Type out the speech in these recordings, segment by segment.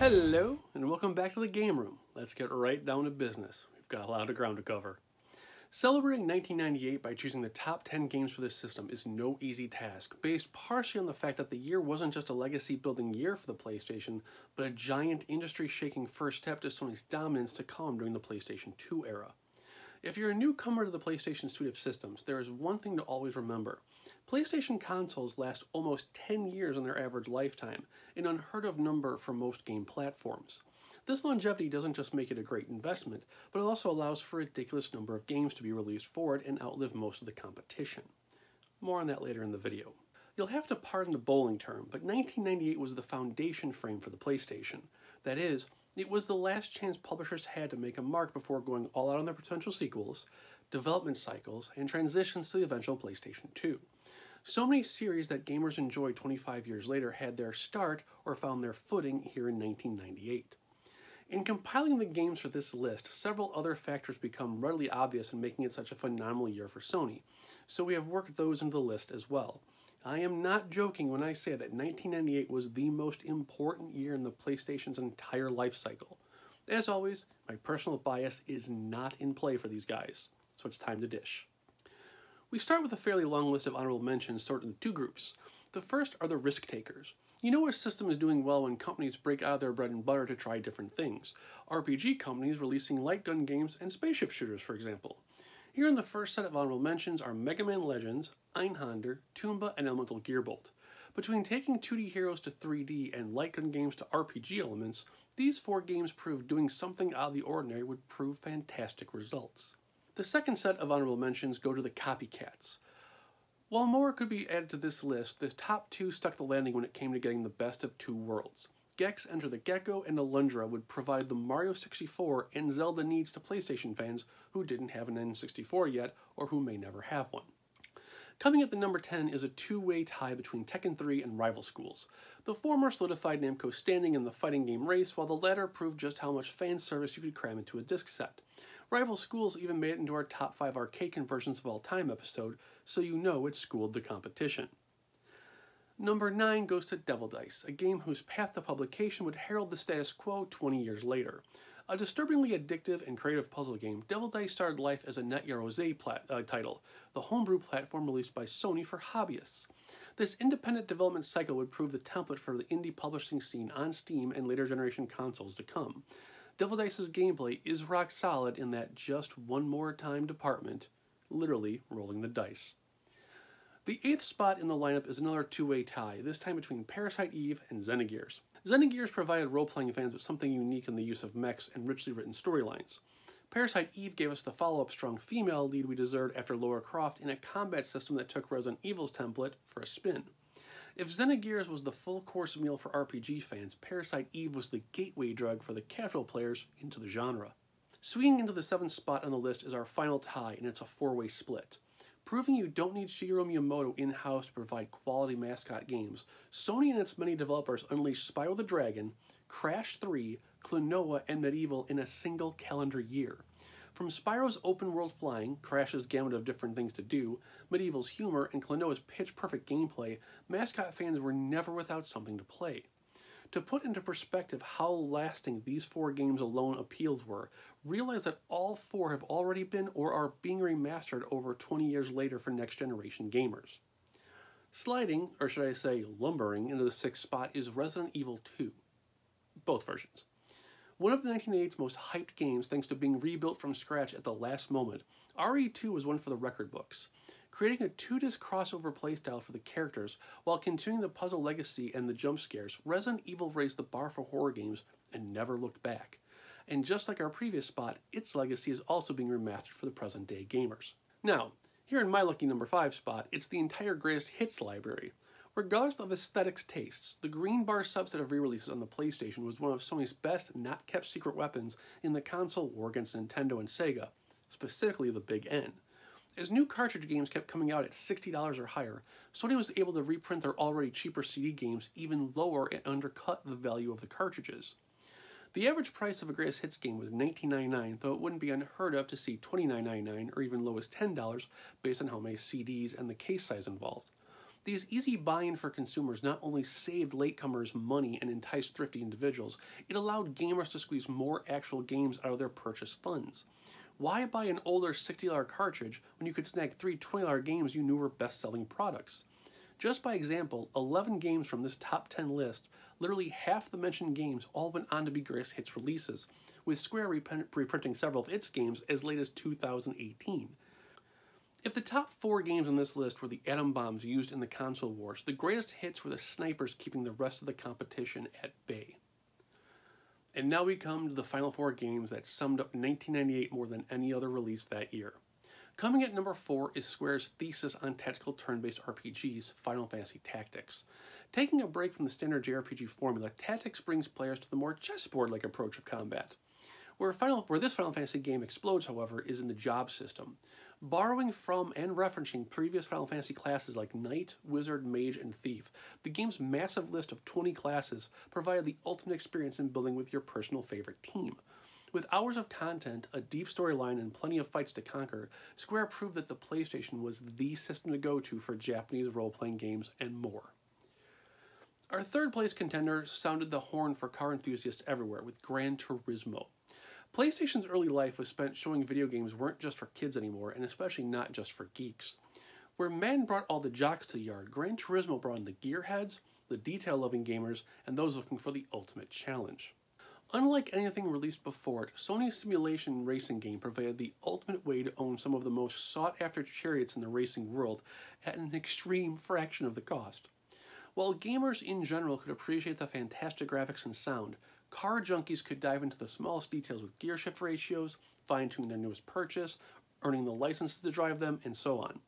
Hello, and welcome back to the Game Room. Let's get right down to business. We've got a lot of ground to cover. Celebrating 1998 by choosing the top 10 games for this system is no easy task, based partially on the fact that the year wasn't just a legacy-building year for the PlayStation, but a giant industry-shaking first step to Sony's dominance to come during the PlayStation 2 era. If you're a newcomer to the PlayStation suite of systems, there is one thing to always remember. PlayStation consoles last almost 10 years on their average lifetime, an unheard of number for most game platforms. This longevity doesn't just make it a great investment, but it also allows for a ridiculous number of games to be released for it and outlive most of the competition. More on that later in the video. You'll have to pardon the bowling term, but 1998 was the foundation frame for the PlayStation. That is, it was the last chance publishers had to make a mark before going all out on their potential sequels, development cycles, and transitions to the eventual PlayStation 2. So many series that gamers enjoyed 25 years later had their start or found their footing here in 1998. In compiling the games for this list, several other factors become readily obvious in making it such a phenomenal year for Sony, so we have worked those into the list as well. I am not joking when I say that 1998 was the most important year in the PlayStation's entire life cycle. As always, my personal bias is not in play for these guys, so it's time to dish. We start with a fairly long list of honorable mentions sorted into two groups. The first are the risk takers. You know a system is doing well when companies break out of their bread and butter to try different things. RPG companies releasing light gun games and spaceship shooters, for example. Here in the first set of honorable mentions are Mega Man Legends, Einhander, Tomba, and Elemental Gearbolt. Between taking 2D heroes to 3D and light gun games to RPG elements, these four games proved doing something out of the ordinary would prove fantastic results. The second set of honorable mentions go to the copycats. While more could be added to this list, the top two stuck the landing when it came to getting the best of two worlds. Gex Enter the Gecko and Alundra would provide the Mario 64 and Zelda needs to PlayStation fans who didn't have an N64 yet or who may never have one. Coming at the number 10 is a two-way tie between Tekken 3 and Rival Schools. The former solidified Namco's standing in the fighting game race, while the latter proved just how much fan service you could cram into a disc set. Rival Schools even made it into our top 5 arcade conversions of all time episode, so you know it schooled the competition. Number 9 goes to Devil Dice, a game whose path to publication would herald the status quo 20 years later. A disturbingly addictive and creative puzzle game, Devil Dice started life as a Net Rose title, the homebrew platform released by Sony for hobbyists. This independent development cycle would prove the template for the indie publishing scene on Steam and later generation consoles to come. Devil Dice's gameplay is rock solid in that just one more time department, literally rolling the dice. The 8th spot in the lineup is another two-way tie, this time between Parasite Eve and Xenogears. Xenogears provided role-playing fans with something unique in the use of mechs and richly written storylines. Parasite Eve gave us the follow-up strong female lead we deserved after Lara Croft in a combat system that took Resident Evil's template for a spin. If Xenogears was the full-course meal for RPG fans, Parasite Eve was the gateway drug for the casual players into the genre. Swinging into the 7th spot on the list is our final tie, and it's a four-way split. Proving you don't need Shigeru Miyamoto in-house to provide quality mascot games, Sony and its many developers unleashed Spyro the Dragon, Crash 3, Klonoa, and Medieval in a single calendar year. From Spyro's open-world flying, Crash's gamut of different things to do, Medieval's humor, and Klonoa's pitch-perfect gameplay, mascot fans were never without something to play. To put into perspective how lasting these four games alone appeals were, realize that all four have already been or are being remastered over 20 years later for next-generation gamers. Sliding, or should I say lumbering, into the 6th spot is Resident Evil 2. Both versions. One of the 1980's most hyped games thanks to being rebuilt from scratch at the last moment, RE2 was one for the record books. Creating a 2-disc crossover playstyle for the characters while continuing the puzzle legacy and the jump scares, Resident Evil raised the bar for horror games and never looked back. And just like our previous spot, its legacy is also being remastered for the present-day gamers. Now, here in my lucky number 5 spot, it's the entire greatest hits library. Regardless of aesthetics tastes, the green bar subset of re-releases on the PlayStation was one of Sony's best not-kept-secret weapons in the console war against Nintendo and Sega, specifically the Big N. As new cartridge games kept coming out at $60 or higher, Sony was able to reprint their already cheaper CD games even lower and undercut the value of the cartridges. The average price of a greatest hits game was $19.99, though it wouldn't be unheard of to see $29.99 or even low as $10 based on how many CDs and the case size involved. These easy buy-in for consumers not only saved latecomers money and enticed thrifty individuals, it allowed gamers to squeeze more actual games out of their purchase funds. Why buy an older $60 cartridge when you could snag 3 $20 games you knew were best-selling products? Just by example, 11 games from this top 10 list, literally half the mentioned games, all went on to be greatest hits releases, with Square reprinting several of its games as late as 2018. If the top 4 games on this list were the atom bombs used in the console wars, the greatest hits were the snipers keeping the rest of the competition at bay. And now we come to the final 4 games that summed up 1998 more than any other release that year. Coming at number 4 is Square's thesis on tactical turn-based RPGs, Final Fantasy Tactics. Taking a break from the standard JRPG formula, Tactics brings players to the more chessboard-like approach of combat. Where this Final Fantasy game explodes, however, is in the job system. Borrowing from and referencing previous Final Fantasy classes like Knight, Wizard, Mage, and Thief, the game's massive list of 20 classes provided the ultimate experience in building with your personal favorite team. With hours of content, a deep storyline, and plenty of fights to conquer, Square proved that the PlayStation was the system to go to for Japanese role-playing games and more. Our third place contender sounded the horn for car enthusiasts everywhere with Gran Turismo. PlayStation's early life was spent showing video games weren't just for kids anymore, and especially not just for geeks. Where Madden brought all the jocks to the yard, Gran Turismo brought in the gearheads, the detail-loving gamers, and those looking for the ultimate challenge. Unlike anything released before it, Sony's simulation racing game provided the ultimate way to own some of the most sought-after chariots in the racing world at an extreme fraction of the cost. While gamers in general could appreciate the fantastic graphics and sound, car junkies could dive into the smallest details with gear shift ratios, fine-tune their newest purchase, earning the licenses to drive them, and so on.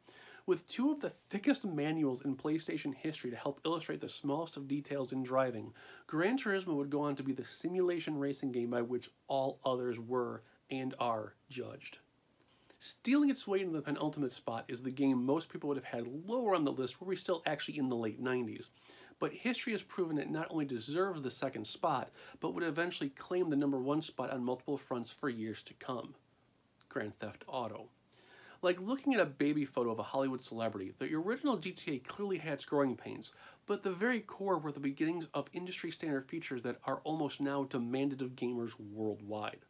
With 2 of the thickest manuals in PlayStation history to help illustrate the smallest of details in driving, Gran Turismo would go on to be the simulation racing game by which all others were and are judged. Stealing its way into the penultimate spot is the game most people would have had lower on the list were we still actually in the late 90s. But history has proven it not only deserves the second spot, but would eventually claim the number 1 spot on multiple fronts for years to come. Grand Theft Auto. Like looking at a baby photo of a Hollywood celebrity, the original GTA clearly had its growing pains, but at the very core were the beginnings of industry standard features that are almost now demanded of gamers worldwide.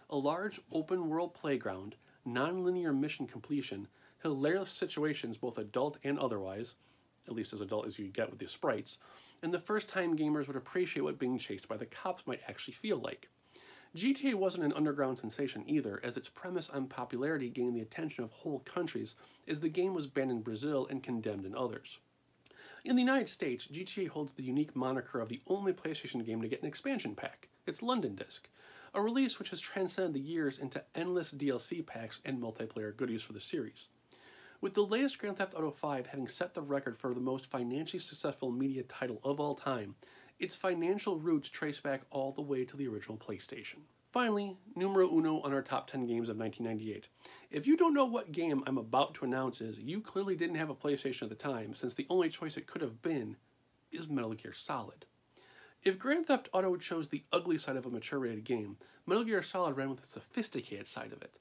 A large open world playground, non-linear mission completion, hilarious situations both adult and otherwise, at least as adult as you get with the sprites, and the first time gamers would appreciate what being chased by the cops might actually feel like. GTA wasn't an underground sensation either, as its premise on popularity gained the attention of whole countries as the game was banned in Brazil and condemned in others. In the United States, GTA holds the unique moniker of the only PlayStation game to get an expansion pack, its London disc, a release which has transcended the years into endless DLC packs and multiplayer goodies for the series. With the latest Grand Theft Auto V having set the record for the most financially successful media title of all time, its financial roots trace back all the way to the original PlayStation. Finally, numero uno on our top 10 games of 1998. If you don't know what game I'm about to announce is, you clearly didn't have a PlayStation at the time, since the only choice it could have been is Metal Gear Solid. If Grand Theft Auto chose the ugly side of a mature-rated game, Metal Gear Solid ran with the sophisticated side of it.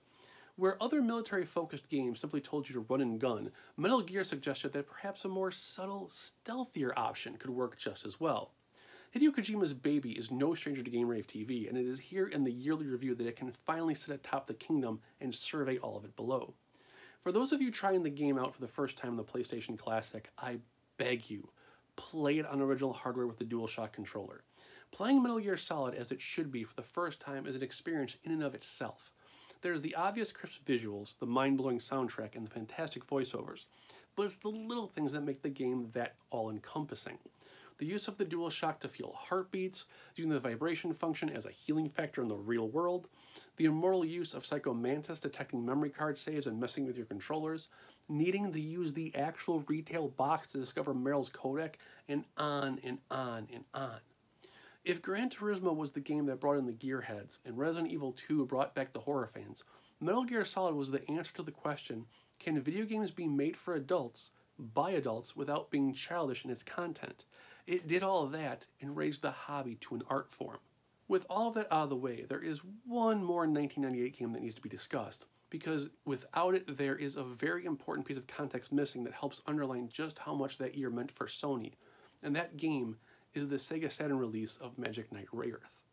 Where other military-focused games simply told you to run and gun, Metal Gear suggested that perhaps a more subtle, stealthier option could work just as well. Hideo Kojima's Baby is no stranger to Game-Rave TV, and it is here in the yearly review that it can finally sit atop the kingdom and survey all of it below. For those of you trying the game out for the first time on the PlayStation Classic, I beg you, play it on original hardware with the DualShock controller. Playing Metal Gear Solid as it should be for the first time is an experience in and of itself. There's the obvious crisp visuals, the mind-blowing soundtrack, and the fantastic voiceovers, but it's the little things that make the game that all-encompassing. The use of the DualShock to feel heartbeats, using the vibration function as a healing factor in the real world, the immoral use of Psycho Mantis detecting memory card saves and messing with your controllers, needing to use the actual retail box to discover Meryl's codec, and on and on and on. If Gran Turismo was the game that brought in the gearheads, and Resident Evil 2 brought back the horror fans, Metal Gear Solid was the answer to the question, can video games be made for adults, by adults, without being childish in its content? It did all of that and raised the hobby to an art form. With all of that out of the way, there is one more 1998 game that needs to be discussed, because without it, there is a very important piece of context missing that helps underline just how much that year meant for Sony. And that game is the Sega Saturn release of Magic Knight Rayearth.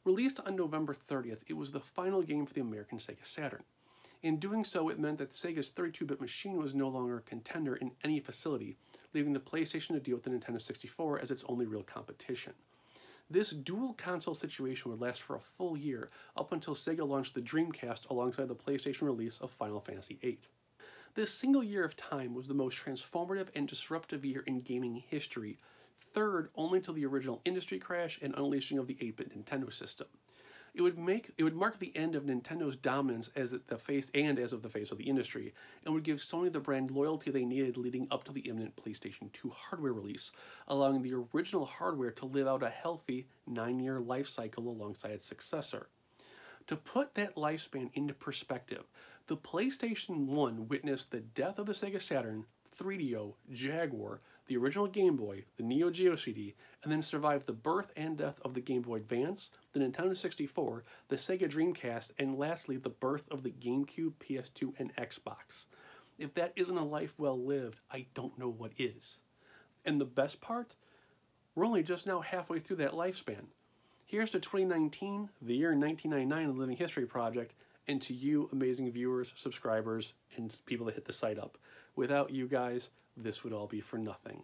Released on November 30th, it was the final game for the American Sega Saturn. In doing so, it meant that Sega's 32-bit machine was no longer a contender in any facility, leaving the PlayStation to deal with the Nintendo 64 as its only real competition. This dual console situation would last for a full year, up until Sega launched the Dreamcast alongside the PlayStation release of Final Fantasy VIII. This single year of time was the most transformative and disruptive year in gaming history, third only to the original industry crash and unleashing of the 8-bit Nintendo system. It would mark the end of Nintendo's dominance as of the face of the industry, and would give Sony the brand loyalty they needed leading up to the imminent PlayStation 2 hardware release, allowing the original hardware to live out a healthy 9-year life cycle alongside its successor. To put that lifespan into perspective, the PlayStation 1 witnessed the death of the Sega Saturn, 3DO, Jaguar, the original Game Boy, the Neo Geo CD, and then survived the birth and death of the Game Boy Advance, the Nintendo 64, the Sega Dreamcast, and lastly the birth of the GameCube, PS2, and Xbox. If that isn't a life well lived, I don't know what is. And the best part? We're only just now halfway through that lifespan. Here's to 2019, the year 1999 of the Living History Project, and to you amazing viewers, subscribers, and people that hit the site up. Without you guys, this would all be for nothing.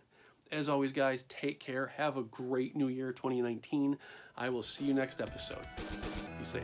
As always, guys, take care. Have a great new year, 2019. I will see you next episode. Be safe.